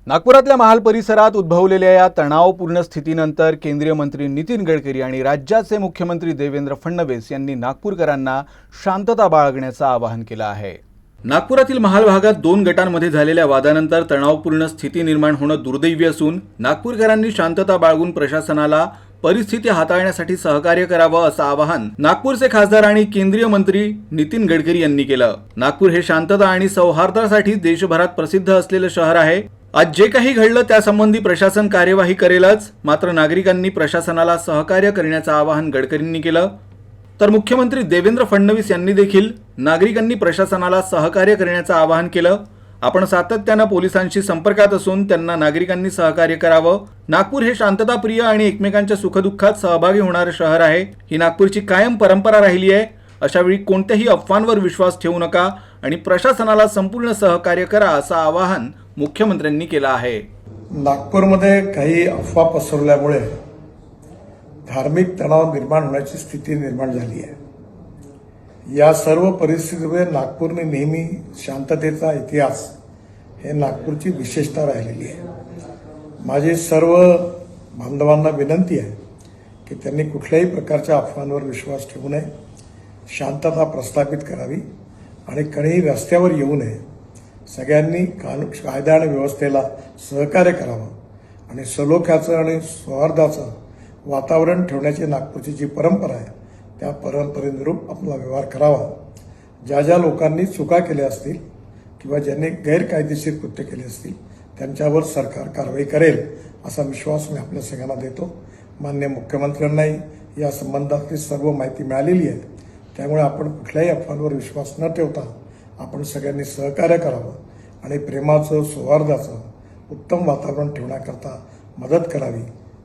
नागपुरातल्या महाल परिसरात उद्भवलेल्या या तणावपूर्ण स्थितीनंतर केंद्रीय मंत्री नितीन गडकरी आणि राज्याचे मुख्यमंत्री देवेंद्र फडणवीस यांनी नागपूरकरांना शांतता बाळगण्याचं आवाहन केलं आहे। नागपुरातील महाल भागात दोन गटांमध्ये झालेल्या वादानंतर तणावपूर्ण स्थिती निर्माण होणं दुर्दैवी असून नागपूरकरांनी शांतता बाळगून प्रशासनाला परिस्थिती हाताळण्यासाठी सहकार्य करावं असं आवाहन नागपूरचे खासदार आणि केंद्रीय मंत्री नितीन गडकरी यांनी केलं। नागपूर हे शांतता आणि सौहार्दासाठी देशभरात प्रसिद्ध असलेलं शहर आहे। आज जे काही घडलं त्यासंबंधी प्रशासन कार्यवाही करेलच, मात्र नागरिकांनी प्रशासनाला सहकार्य करण्याचं आवाहन गडकरींनी केलं। तर मुख्यमंत्री देवेंद्र फडणवीस यांनी देखील नागरिकांनी प्रशासनाला सहकार्य करण्याचं आवाहन केलं। आपण सातत्यानं पोलिसांशी संपर्कात असून त्यांना नागरिकांनी सहकार्य करावं। नागपूर हे शांतताप्रिय आणि एकमेकांच्या सुखदुःखात सहभागी होणारे शहर आहे। ही नागपूरची कायम परंपरा राहिली आहे। अशा वेळी कोणत्याही अफवांवर विश्वास ठेवू नका आणि प्रशासनाला संपूर्ण सहकार्य करा असं आवाहन मुख्यमंत्र्यांनी केलं आहे। नागपूरमध्ये काही अफवा पसरवल्यामुळे धार्मिक तणाव निर्माण होण्याची स्थिती निर्माण झाली आहे। या सर्व परिस्थितीमुळे नागपूरने नेहमी शांततेचा इतिहास हे नागपूरची विशेषता राहिलेली आहे। माझी सर्व बांधवांना विनंती आहे की त्यांनी कुठल्याही प्रकारच्या अफवांवर विश्वास ठेवू नये, शांतता प्रस्थापित करावी आणि कोणीही रस्त्यावर येऊ नये। सगळ्यांनी कायदा आणि व्यवस्थेला सहकार्य करावं आणि सलोख्याचं आणि सौहार्दाचं वातावरण ठेवण्याची नागपूरची जी परंपरा आहे त्या परंपरेनुरूप आपला व्यवहार करावा। ज्या ज्या लोकांनी चुका केल्या असतील किंवा ज्यांनी गैरकायदेशीर कृत्य केले असतील त्यांच्यावर सरकार कारवाई करेल असा विश्वास मी आपल्या सगळ्यांना देतो। माननीय मुख्यमंत्र्यांनाही या संबंधातली सर्व माहिती मिळालेली आहे, त्यामुळे आपण कुठल्याही अफवांवर विश्वास न ठेवता आपण सगळ्यांनी सहकार्य करावं आणि प्रेमाचं सौहार्दाचं उत्तम वातावरण ठेवण्याकरता मदत करावी,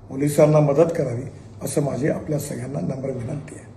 पोलिसांना मदत करावी असं माझी आपल्या सगळ्यांना नम्र विनंती आहे।